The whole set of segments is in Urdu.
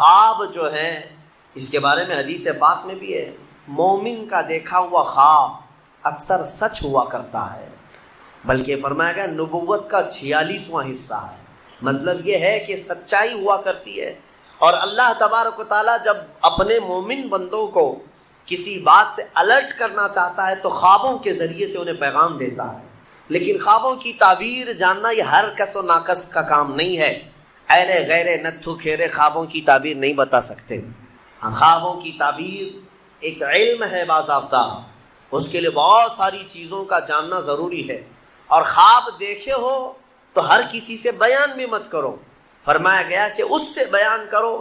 خواب جو ہے اس کے بارے میں حدیث پاک میں بھی ہے، مومن کا دیکھا ہوا خواب اکثر سچ ہوا کرتا ہے، بلکہ فرمایا گیا نبوت کا 46واں حصہ ہے۔ مطلب یہ ہے کہ سچائی ہوا کرتی ہے، اور اللہ تبارک و تعالیٰ جب اپنے مومن بندوں کو کسی بات سے الرٹ کرنا چاہتا ہے تو خوابوں کے ذریعے سے انہیں پیغام دیتا ہے۔ لیکن خوابوں کی تعبیر جاننا یہ ہر کس و ناکس کا کام نہیں ہے۔ اہل غیر نتھو کھیرے خوابوں کی تعبیر نہیں بتا سکتے۔ خوابوں کی تعبیر ایک علم ہے باضابطہ، اس کے لیے بہت ساری چیزوں کا جاننا ضروری ہے، اور خواب دیکھے ہو تو ہر کسی سے بیان بھی مت کرو۔ فرمایا گیا کہ اس سے بیان کرو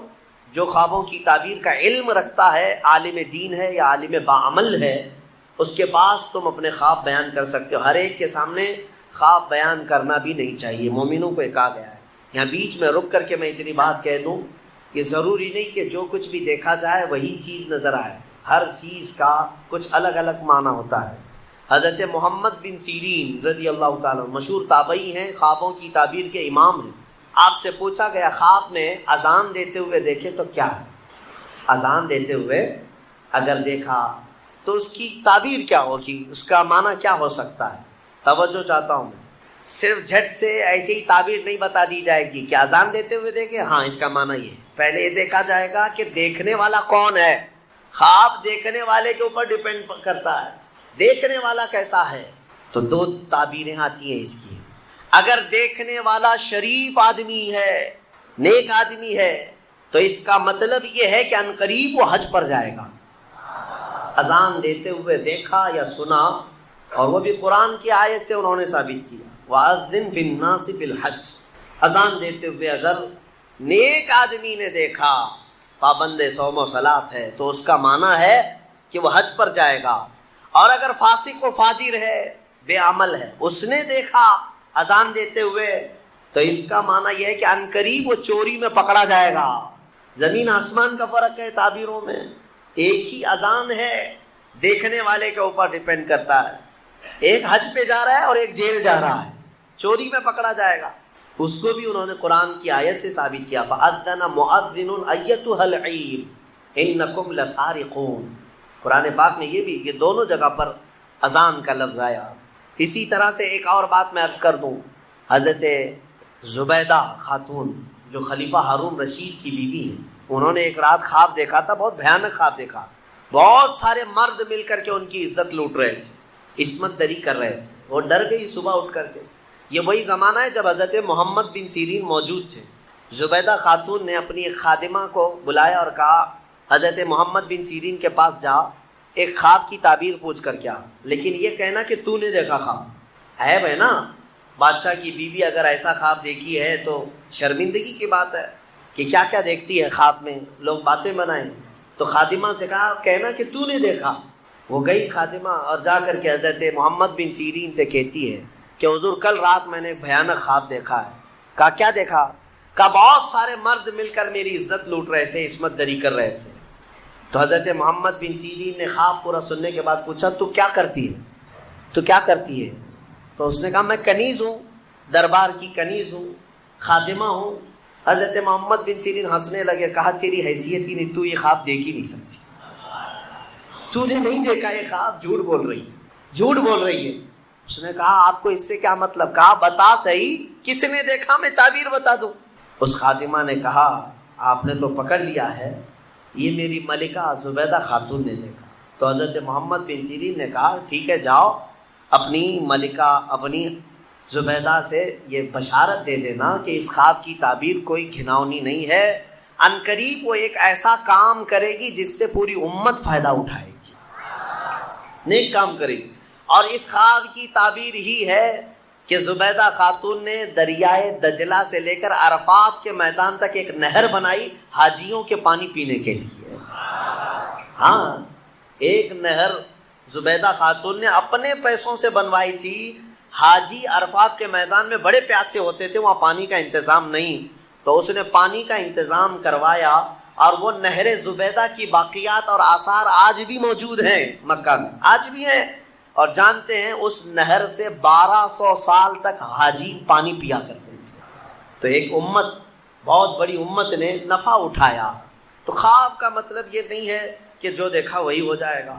جو خوابوں کی تعبیر کا علم رکھتا ہے، عالم دین ہے یا عالم باعمل ہے، اس کے پاس تم اپنے خواب بیان کر سکتے ہو۔ ہر ایک کے سامنے خواب بیان کرنا بھی نہیں چاہیے، مومنوں کو یہ کہا گیا ہے۔ یہاں بیچ میں رک کر کے میں اتنی بات کہہ دوں، یہ ضروری نہیں کہ جو کچھ بھی دیکھا جائے وہی چیز نظر آئے، ہر چیز کا کچھ الگ الگ معنی ہوتا ہے۔ حضرت محمد بن سیرین رضی اللہ تعالیٰ مشہور تابعی ہیں، خوابوں کی تعبیر کے امام ہیں۔ آپ سے پوچھا گیا خواب میں اذان دیتے ہوئے دیکھے تو کیا ہے؟ اذان دیتے ہوئے اگر دیکھا تو اس کی تعبیر کیا ہوگی، اس کا معنی کیا ہو سکتا ہے؟ توجہ چاہتا ہوں میں، صرف جھٹ سے ایسے ہی تعبیر نہیں بتا دی جائے گی کہ اذان دیتے ہوئے دیکھے ہاں اس کا معنی یہ ہے۔ پہلے یہ دیکھا جائے گا کہ دیکھنے والا کون ہے۔ خواب دیکھنے والے کے اوپر ڈیپینڈ کرتا ہے، دیکھنے والا کیسا ہے۔ تو دو تعبیریں آتی ہیں اس کی۔ اگر دیکھنے والا شریف آدمی ہے، نیک آدمی ہے، تو اس کا مطلب یہ ہے کہ عنقریب وہ حج پر جائے گا۔ اذان دیتے ہوئے دیکھا یا سنا، اور وہ بھی قرآن کی آیت سے انہوں نے ثابت کیا، وَأَذِّن فِي النَّاسِ بِالْحَجِّ۔ اذان دیتے ہوئے اگر نیک آدمی نے دیکھا، پابند صوم و صلاۃ ہے، تو اس کا معنی ہے کہ وہ حج پر جائے گا۔ اور اگر فاسق و فاجر ہے، بے عمل ہے، اس نے دیکھا اذان دیتے ہوئے، تو اس کا معنی یہ ہے کہ عنقریب وہ چوری میں پکڑا جائے گا۔ زمین آسمان کا فرق ہے تعبیروں میں، ایک ہی اذان ہے، دیکھنے والے کے اوپر ڈیپینڈ کرتا ہے۔ ایک حج پہ جا رہا ہے اور ایک جیل جا رہا ہے، چوری میں پکڑا جائے گا، اس کو بھی انہوں نے قرآن کی آیت سے ثابت کیا، فَأَذَّنَ مُؤَذِّنٌ أَيَّتُهَا الْعِيرُ إِنَّكُمْ لَسَارِقُونَ۔ قرآن پاک میں یہ دونوں جگہ پر اذان کا لفظ آیا۔ اسی طرح سے ایک اور بات میں عرض کر دوں، حضرت زبیدہ خاتون جو خلیفہ ہارون رشید کی بیوی ہیں، انہوں نے ایک رات خواب دیکھا تھا، بہت بھیانک خواب دیکھا۔ بہت سارے مرد مل کر کے ان کی عزت لوٹ رہے تھے، عصمت دری کر رہے تھے، وہ ڈر گئی صبح اٹھ کر کے۔ یہ وہی زمانہ ہے جب حضرت محمد بن سیرین موجود تھے۔ زبیدہ خاتون نے اپنی ایک خادمہ کو بلایا اور کہا حضرت محمد بن سیرین کے پاس جا، ایک خواب کی تعبیر پوچھ کر کیا، لیکن یہ کہنا کہ تو نے دیکھا خواب۔ عیب ہے نا، بادشاہ کی بیوی اگر ایسا خواب دیکھی ہے تو شرمندگی کی بات ہے کہ کیا کیا دیکھتی ہے خواب میں، لوگ باتیں بنائیں۔ تو خادمہ سے کہا کہنا کہ تو نے دیکھا۔ وہ گئی خادمہ اور جا کر کے حضرت محمد بن سیرین سے کہتی ہے کہ حضور کل رات میں نے بھیانک خواب دیکھا ہے۔ کہا کیا دیکھا؟ کہا بہت سارے مرد مل کر میری عزت لوٹ رہے تھے، عصمت دری کر رہے تھے۔ تو حضرت محمد بن سیرین نے خواب پورا سننے کے بعد پوچھا تو کیا کرتی ہے، تو کیا کرتی ہے؟ تو اس نے کہا میں کنیز ہوں، دربار کی کنیز ہوں، خادمہ ہوں۔ حضرت محمد بن سیرین ہنسنے لگے، کہا تیری حیثیت ہی نہیں، تو یہ خواب دیکھ ہی نہیں سکتی، تو نے نہیں دیکھا یہ خواب، جھوٹ بول رہی ہے، جھوٹ بول رہی ہے۔ اس نے کہا آپ کو اس سے کیا مطلب؟ کہا بتا صحیح کس نے دیکھا، میں تعبیر بتا دوں۔ اس خادمہ نے کہا آپ نے تو پکڑ لیا ہے، یہ میری ملکہ زبیدہ خاتون نے دیکھا۔ تو حضرت محمد بن سیرین نے کہا ٹھیک ہے، جاؤ اپنی ملکہ اپنی زبیدہ سے یہ بشارت دے دینا کہ اس خواب کی تعبیر کوئی گھناؤنی نہیں ہے، عنقریب وہ ایک ایسا کام کرے گی جس سے پوری امت فائدہ اٹھائے گی، نیک کام کرے گی۔ اور اس خواب کی تعبیر ہی ہے کہ زبیدہ خاتون نے دریائے دجلہ سے لے کر عرفات کے میدان تک ایک نہر بنائی حاجیوں کے پانی پینے کے لیے۔ ہاں، ایک نہر زبیدہ خاتون نے اپنے پیسوں سے بنوائی تھی۔ حاجی عرفات کے میدان میں بڑے پیاسے ہوتے تھے، وہاں پانی کا انتظام نہیں، تو اس نے پانی کا انتظام کروایا، اور وہ نہر زبیدہ کی باقیات اور آثار آج بھی موجود ہیں مکہ میں، آج بھی ہیں۔ اور جانتے ہیں اس نہر سے 1200 سال تک حاجی پانی پیا کرتے تھے۔ تو ایک امت، بہت بڑی امت نے نفع اٹھایا، تو خواب کا مطلب یہ نہیں ہے کہ جو دیکھا وہی ہو جائے گا.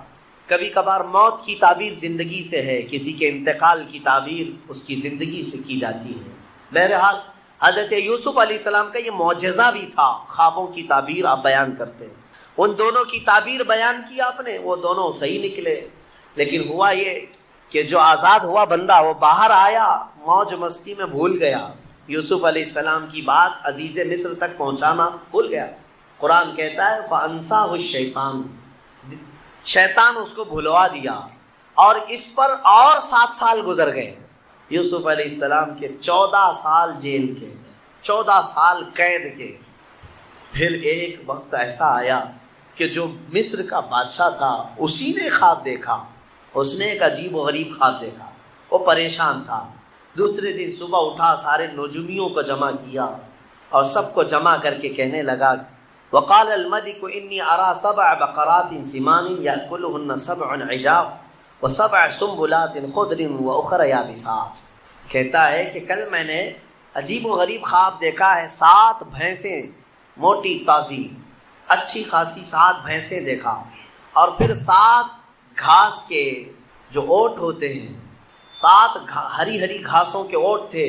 کبھی کبھار موت کی تعبیر زندگی سے ہے، کسی کے انتقال کی تعبیر اس کی زندگی سے کی جاتی ہے. بہرحال حضرت یوسف علیہ السلام کا یہ معجزہ بھی تھا، خوابوں کی تعبیر آپ بیان کرتے ہیں. ان دونوں کی تعبیر بیان کی آپ نے، وہ دونوں صحیح نکلے. لیکن ہوا یہ کہ جو آزاد ہوا بندہ وہ باہر آیا، موج مستی میں بھول گیا، یوسف علیہ السلام کی بات عزیز مصر تک پہنچانا بھول گیا. قرآن کہتا ہے فَأَنْسَاهُ الشَّيْطَانُ، شیطان اس کو بھلوا دیا، اور اس پر اور 7 سال گزر گئے. یوسف علیہ السلام کے 14 سال جیل کے، 14 سال قید کے. پھر ایک وقت ایسا آیا کہ جو مصر کا بادشاہ تھا اسی نے خواب دیکھا. اس نے ایک عجیب و غریب خواب دیکھا، وہ پریشان تھا. دوسرے دن صبح اٹھا، سارے نجومیوں کو جمع کیا اور سب کو جمع کر کے کہنے لگا وقال الملك انی ارى 7 بقرات سمان یاکلهن 7 عجاف و7 سنبلات خضر واخر یابسات. کہتا ہے کہ کل میں نے عجیب و غریب خواب دیکھا ہے. 7 بھینسیں موٹی تازی اچھی خاصی 7 بھینسیں دیکھا، اور پھر 7 گھاس کے جو اوٹ ہوتے ہیں، 7 ہری ہری گھاسوں کے اوٹ تھے،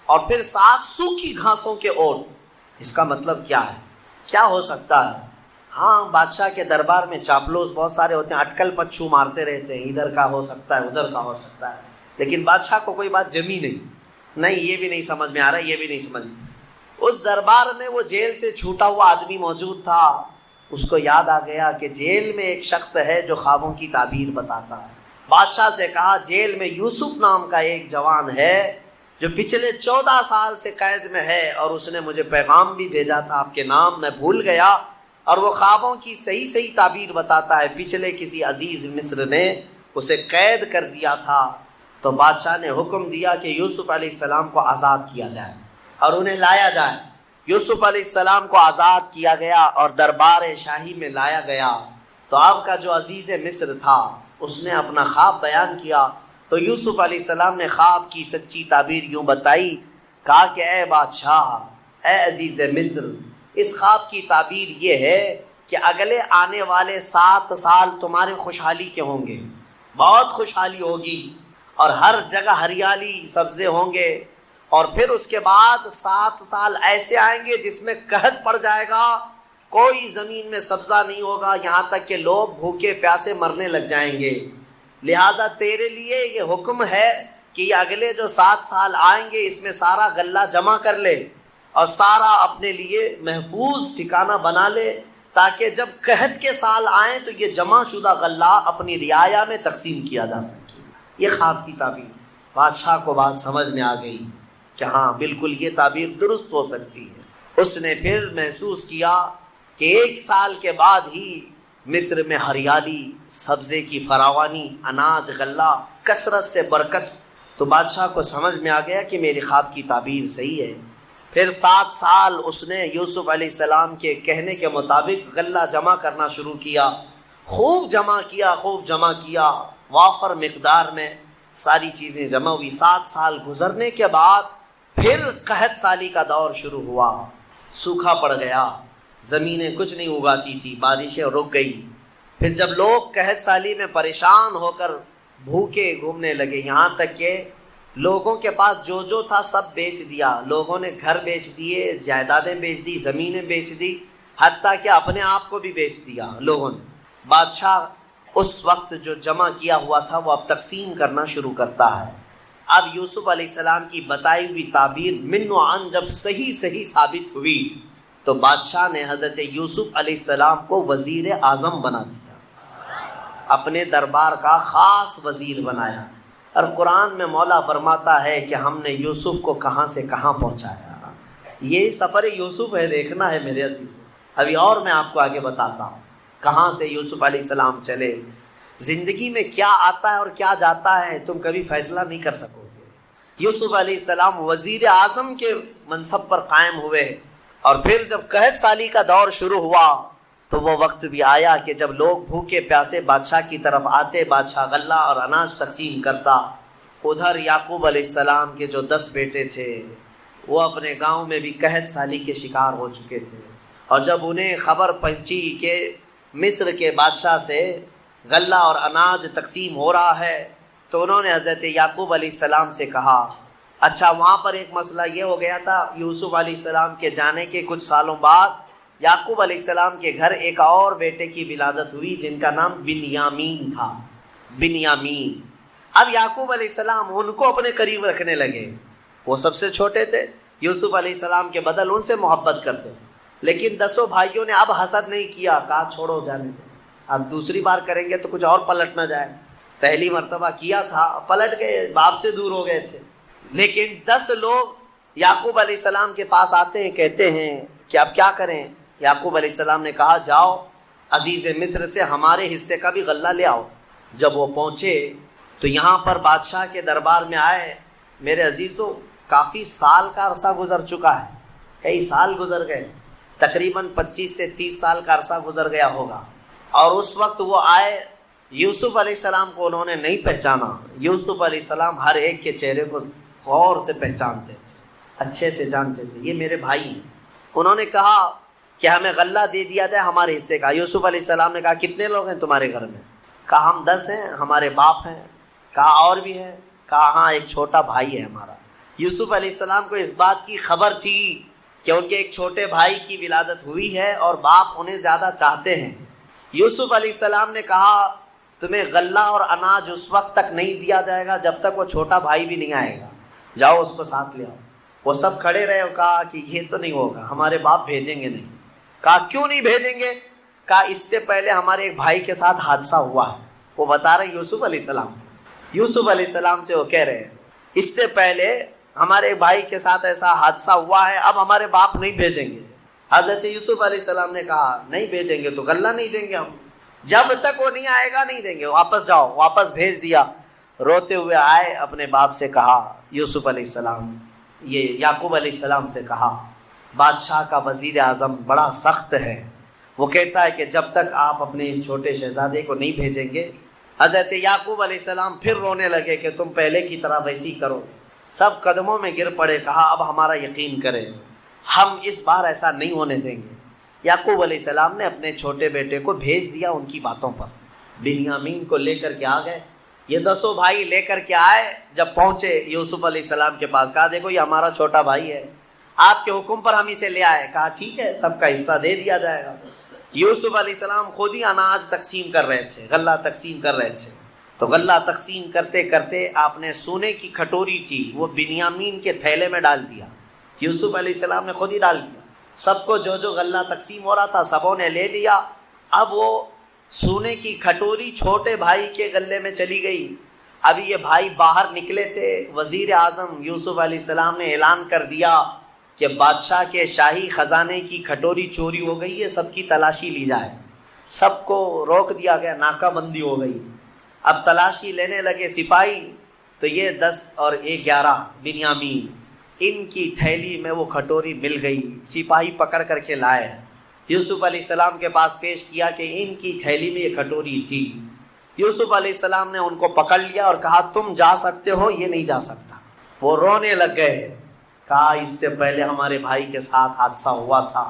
اور پھر 7 سوکھی گھاسوں کے اوٹ. اس کا مطلب کیا ہے؟ کیا ہو سکتا ہے؟ ہاں، بادشاہ کے دربار میں چاپلوس بہت سارے ہوتے ہیں، اٹکل پچھو مارتے رہتے ہیں، ادھر کا ہو سکتا ہے ادھر کا ہو سکتا ہے. لیکن بادشاہ کو کوئی بات جمی نہیں، یہ بھی نہیں سمجھ میں آ رہا، یہ بھی نہیں سمجھ. اس دربار میں وہ جیل سے چھوٹا ہوا آدمی موجود تھا. اس کو یاد آ گیا کہ جیل میں ایک شخص ہے جو خوابوں کی تعبیر بتاتا ہے. بادشاہ سے کہا جیل میں یوسف نام کا ایک جوان ہے جو پچھلے 14 سال سے قید میں ہے، اور اس نے مجھے پیغام بھی بھیجا تھا آپ کے نام، میں بھول گیا، اور وہ خوابوں کی صحیح تعبیر بتاتا ہے. پچھلے کسی عزیز مصر نے اسے قید کر دیا تھا. تو بادشاہ نے حکم دیا کہ یوسف علیہ السلام کو آزاد کیا جائے اور انہیں لایا جائے. یوسف علیہ السلام کو آزاد کیا گیا اور دربار شاہی میں لایا گیا. تو آپ کا جو عزیز مصر تھا اس نے اپنا خواب بیان کیا. تو یوسف علیہ السلام نے خواب کی سچی تعبیر یوں بتائی، کہا کہ اے بادشاہ، اے عزیز مصر، اس خواب کی تعبیر یہ ہے کہ اگلے آنے والے 7 سال تمہارے خوشحالی کے ہوں گے، بہت خوشحالی ہوگی، اور ہر جگہ ہریالی سبزے ہوں گے. اور پھر اس کے بعد 7 سال ایسے آئیں گے جس میں قحط پڑ جائے گا، کوئی زمین میں سبزہ نہیں ہوگا، یہاں تک کہ لوگ بھوکے پیاسے مرنے لگ جائیں گے. لہٰذا تیرے لیے یہ حکم ہے کہ یہ اگلے جو 7 سال آئیں گے اس میں سارا غلہ جمع کر لے اور سارا اپنے لیے محفوظ ٹھکانہ بنا لے، تاکہ جب قحط کے سال آئیں تو یہ جمع شدہ غلہ اپنی رعایا میں تقسیم کیا جا سکے. یہ خواب کی تعبیر. بادشاہ کو بات سمجھ میں آ گئی کہ ہاں بالکل یہ تعبیر درست ہو سکتی ہے. اس نے پھر محسوس کیا کہ 1 سال کے بعد ہی مصر میں ہریالی، سبزے کی فراوانی، اناج، غلہ، کثرت سے برکت. تو بادشاہ کو سمجھ میں آ گیا کہ میری خواب کی تعبیر صحیح ہے. پھر 7 سال اس نے یوسف علیہ السلام کے کہنے کے مطابق غلہ جمع کرنا شروع کیا. خوب جمع کیا، وافر مقدار میں ساری چیزیں جمع ہوئی. 7 سال گزرنے کے بعد پھر قحط سالی کا دور شروع ہوا. سوکھا پڑ گیا، زمینیں کچھ نہیں اگاتی تھی، بارشیں رک گئی. پھر جب لوگ قحط سالی میں پریشان ہو کر بھوکے گھومنے لگے، یہاں تک کہ لوگوں کے پاس جو تھا سب بیچ دیا. لوگوں نے گھر بیچ دیے، جائیدادیں بیچ دی، زمینیں بیچ دی، حتیٰ کہ اپنے آپ کو بھی بیچ دیا لوگوں نے. بادشاہ اس وقت جو جمع کیا ہوا تھا وہ اب تقسیم کرنا شروع کرتا ہے. اب یوسف علیہ السلام کی بتائی ہوئی تعبیر من و عن جب صحیح ثابت ہوئی تو بادشاہ نے حضرت یوسف علیہ السلام کو وزیر اعظم بنا دیا، اپنے دربار کا خاص وزیر بنایا. اور قرآن میں مولا فرماتا ہے کہ ہم نے یوسف کو کہاں سے کہاں پہنچایا. یہ سفر یوسف ہے، دیکھنا ہے میرے عزیز. ابھی اور میں آپ کو آگے بتاتا ہوں کہاں سے یوسف علیہ السلام چلے. زندگی میں کیا آتا ہے اور کیا جاتا ہے تم کبھی فیصلہ نہیں کر سکو گے. یوسف علیہ السلام وزیر اعظم کے منصب پر قائم ہوئے، اور پھر جب قحط سالی کا دور شروع ہوا تو وہ وقت بھی آیا کہ جب لوگ بھوکے پیاسے بادشاہ کی طرف آتے، بادشاہ غلہ اور اناج تقسیم کرتا. ادھر یعقوب علیہ السلام کے جو 10 بیٹے تھے وہ اپنے گاؤں میں بھی قحط سالی کے شکار ہو چکے تھے. اور جب انہیں خبر پہنچی کہ مصر کے بادشاہ سے غلہ اور اناج تقسیم ہو رہا ہے تو انہوں نے حضرت یعقوب علیہ السلام سے کہا اچھا وہاں پر ایک مسئلہ یہ ہو گیا تھا، یوسف علیہ السلام کے جانے کے کچھ سالوں بعد یعقوب علیہ السلام کے گھر ایک اور بیٹے کی ولادت ہوئی جن کا نام بنیامین تھا، بنیامین۔ اب یعقوب علیہ السلام ان کو اپنے قریب رکھنے لگے، وہ سب سے چھوٹے تھے، یوسف علیہ السلام کے بدل ان سے محبت کرتے تھے، لیکن 10 بھائیوں نے اب حسد نہیں کیا، کہا چھوڑو جانے دو، اب دوسری بار کریں گے تو کچھ اور پلٹ نہ جائے، پہلی مرتبہ کیا تھا پلٹ گئے، باپ سے دور ہو گئے تھے۔ لیکن 10 لوگ یعقوب علیہ السلام کے پاس آتے ہیں، کہتے ہیں کہ اب کیا کریں؟ یعقوب علیہ السلام نے کہا جاؤ عزیز مصر سے ہمارے حصے کا بھی غلہ لے آؤ۔ جب وہ پہنچے تو یہاں پر بادشاہ کے دربار میں آئے، میرے عزیز تو کافی سال کا عرصہ گزر چکا ہے، کئی سال گزر گئے، تقریباً 25 سے 30 سال کا عرصہ گزر گیا ہوگا، اور اس وقت وہ آئے، یوسف علیہ السلام کو انہوں نے نہیں پہچانا۔ یوسف علیہ السلام ہر ایک کے چہرے کو غور سے پہچانتے تھے، اچھے سے جانتے تھے، یہ میرے بھائی ہیں۔ انہوں نے کہا کہ ہمیں غلہ دے دیا جائے ہمارے حصے کا۔ یوسف علیہ السلام نے کہا کتنے لوگ ہیں تمہارے گھر میں؟ کہا ہم 10 ہیں، ہمارے باپ ہیں۔ کہا اور بھی ہیں؟ کہا ہاں ایک چھوٹا بھائی ہے ہمارا۔ یوسف علیہ السلام کو اس بات کی خبر تھی کہ ان کے ایک چھوٹے بھائی کی ولادت ہوئی ہے اور باپ انہیں زیادہ چاہتے ہیں۔ یوسف علیہ السلام نے کہا تمہیں غلہ اور اناج اس وقت تک نہیں دیا جائے گا جب تک وہ چھوٹا بھائی بھی نہیں آئے گا، جاؤ اس کو ساتھ لے آؤ۔ وہ سب کھڑے رہے اور کہا کہ یہ تو نہیں ہوگا، ہمارے باپ بھیجیں گے نہیں۔ کہا کیوں نہیں بھیجیں گے؟ کہا اس سے پہلے ہمارے ایک بھائی کے ساتھ حادثہ ہوا ہے۔ وہ بتا رہے یوسف علیہ السلام، یوسف علیہ السلام سے وہ کہہ رہے ہیں اس سے پہلے ہمارے بھائی کے ساتھ ایسا حادثہ ہوا ہے، اب ہمارے باپ نہیں بھیجیں گے۔ حضرت یوسف علیہ السلام نے کہا نہیں بھیجیں گے تو غلہ نہیں دیں گے ہم، جب تک وہ نہیں آئے گا نہیں دیں گے، واپس جاؤ۔ واپس بھیج دیا۔ روتے ہوئے آئے، اپنے باپ سے کہا، یوسف علیہ السلام یہ یعقوب علیہ السلام سے کہا بادشاہ کا وزیر اعظم بڑا سخت ہے، وہ کہتا ہے کہ جب تک آپ اپنے اس چھوٹے شہزادے کو نہیں بھیجیں گے۔ حضرت یعقوب علیہ السلام پھر رونے لگے کہ تم پہلے کی طرح ویسے ہی کرو۔ سب قدموں میں گر پڑے، کہا اب ہمارا یقین کرے، ہم اس بار ایسا نہیں ہونے دیں گے۔ یعقوب علیہ السلام نے اپنے چھوٹے بیٹے کو بھیج دیا ان کی باتوں پر، بنیامین کو لے کر کے آ گئے۔ یہ 10 بھائی لے کر کے آئے، جب پہنچے یوسف علیہ السلام کے پاس، کہا دیکھو یہ ہمارا چھوٹا بھائی ہے، آپ کے حکم پر ہم اسے لے آئے۔ کہا ٹھیک ہے، سب کا حصہ دے دیا جائے گا۔ یوسف علیہ السلام خود ہی اناج تقسیم کر رہے تھے، غلہ تقسیم کر رہے تھے، تو غلہ تقسیم کرتے کرتے آپ نے سونے کی کھٹوری تھی وہ بنیامین کے تھیلے میں ڈال دیا۔ یوسف علیہ السلام نے خود ہی ڈال دیا، سب کو جو غلہ تقسیم ہو رہا تھا سبوں نے لے لیا۔ اب وہ سونے کی کھٹوری چھوٹے بھائی کے گلے میں چلی گئی۔ ابھی یہ بھائی باہر نکلے تھے، وزیر اعظم یوسف علیہ السلام نے اعلان کر دیا کہ بادشاہ کے شاہی خزانے کی کھٹوری چوری ہو گئی ہے، سب کی تلاشی لی جائے۔ سب کو روک دیا گیا، ناکہ بندی ہو گئی۔ اب تلاشی لینے لگے سپاہی، تو یہ 10 اور 11 بنیامین، ان کی تھیلی میں وہ کھٹوری مل گئی۔ سپاہی پکڑ کر کے لائے، یوسف علیہ السلام کے پاس پیش کیا کہ ان کی تھیلی میں یہ کھٹوری تھی۔ یوسف علیہ السلام نے ان کو پکڑ لیا اور کہا تم جا سکتے ہو، یہ نہیں جا سکتا۔ وہ رونے لگ گئے، کہا اس سے پہلے ہمارے بھائی کے ساتھ حادثہ ہوا تھا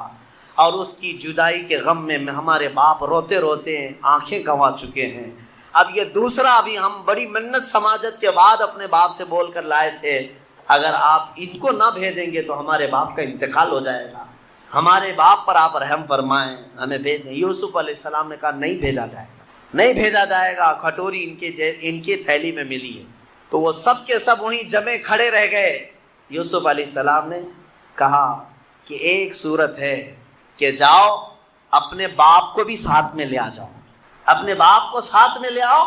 اور اس کی جدائی کے غم میں ہمارے باپ روتے روتے آنکھیں گنوا چکے ہیں، اب یہ دوسرا بھی ہم بڑی منت سماجت کے بعد اپنے باپ سے بول کر لائے تھے، اگر آپ ان کو نہ بھیجیں گے تو ہمارے باپ کا انتقال ہو جائے گا، ہمارے باپ پر آپ رحم فرمائیں، ہمیں بھیج دیں۔ یوسف علیہ السلام نے کہا نہیں بھیجا جائے گا، نہیں بھیجا جائے گا، کھٹوری ان کی تھیلی میں ملی ہے۔ تو وہ سب کے سب وہیں جمے کھڑے رہ گئے۔ یوسف علیہ السلام نے کہا کہ ایک صورت ہے کہ جاؤ اپنے باپ کو بھی ساتھ میں لے آ جاؤ، اپنے باپ کو ساتھ میں لے آؤ،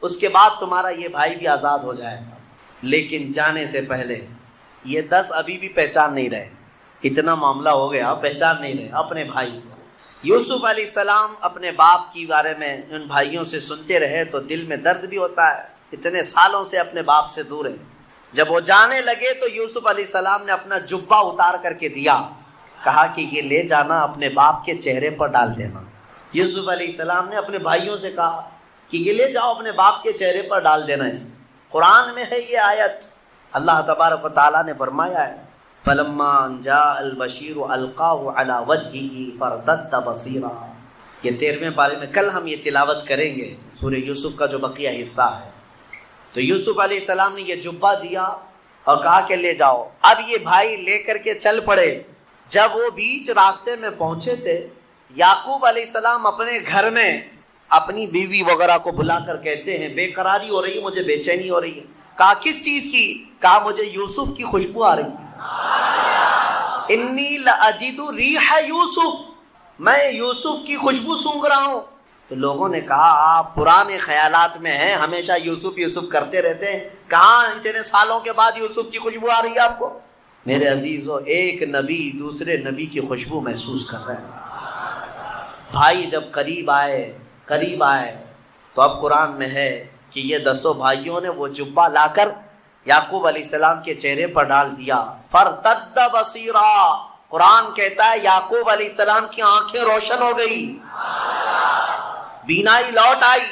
اس کے بعد تمہارا یہ بھائی بھی آزاد ہو جائے گا۔ لیکن جانے سے پہلے یہ 10 ابھی بھی پہچان نہیں رہے، اتنا معاملہ ہو گیا پہچان نہیں رہے اپنے بھائی کو۔ یوسف علیہ السلام اپنے باپ کے بارے میں ان بھائیوں سے سنتے رہے تو دل میں درد بھی ہوتا ہے، اتنے سالوں سے اپنے باپ سے دور ہے۔ جب وہ جانے لگے تو یوسف علیہ السلام نے اپنا جبہ اتار کر کے دیا، کہا کہ یہ لے جانا اپنے باپ کے چہرے پر ڈال دینا۔ یوسف علیہ السلام نے اپنے بھائیوں سے کہا کہ یہ لے جاؤ اپنے باپ کے چہرے پر ڈال دینا۔ اس قرآن میں ہے یہ آیت، اللہ تبارک و تعالیٰ نے فرمایا ہے فلما جاء البشیر القاہ علی وجہہ فارتد بصیرا. یہ 13ویں پارے میں کل ہم یہ تلاوت کریں گے سورہ یوسف کا جو بقیہ حصہ ہے. تو یوسف علیہ السلام نے یہ جبہ دیا اور کہا کہ لے جاؤ. اب یہ بھائی لے کر کے چل پڑے. جب وہ بیچ راستے میں پہنچے تھے، یعقوب علیہ السلام اپنے گھر میں اپنی بیوی وغیرہ کو بلا کر کہتے ہیں بے قراری ہو رہی ہے، مجھے بے چینی ہو رہی ہے. کہا کس چیز کی؟ کہا مجھے یوسف کی خوشبو آ رہی ہے. انی لاجد ریح یوسف، میں یوسف کی خوشبو سونگھ رہا ہوں. تو لوگوں نے کہا آپ پرانے خیالات میں ہیں، ہمیشہ یوسف یوسف کرتے رہتے ہیں، کہاں اتنے سالوں کے بعد یوسف کی خوشبو آ رہی ہے آپ کو؟ میرے عزیزو، ایک نبی دوسرے نبی کی خوشبو محسوس کر رہے ہیں. بھائی جب قریب آئے تو اب قرآن میں ہے کہ یہ 10 بھائیوں نے وہ جبہ لا کر یعقوب علیہ السلام کے چہرے پر ڈال دیا. فارتد بصیرا، قرآن کہتا ہے یعقوب علیہ السلام کی آنکھیں روشن ہو گئی، بینائی لوٹ آئی.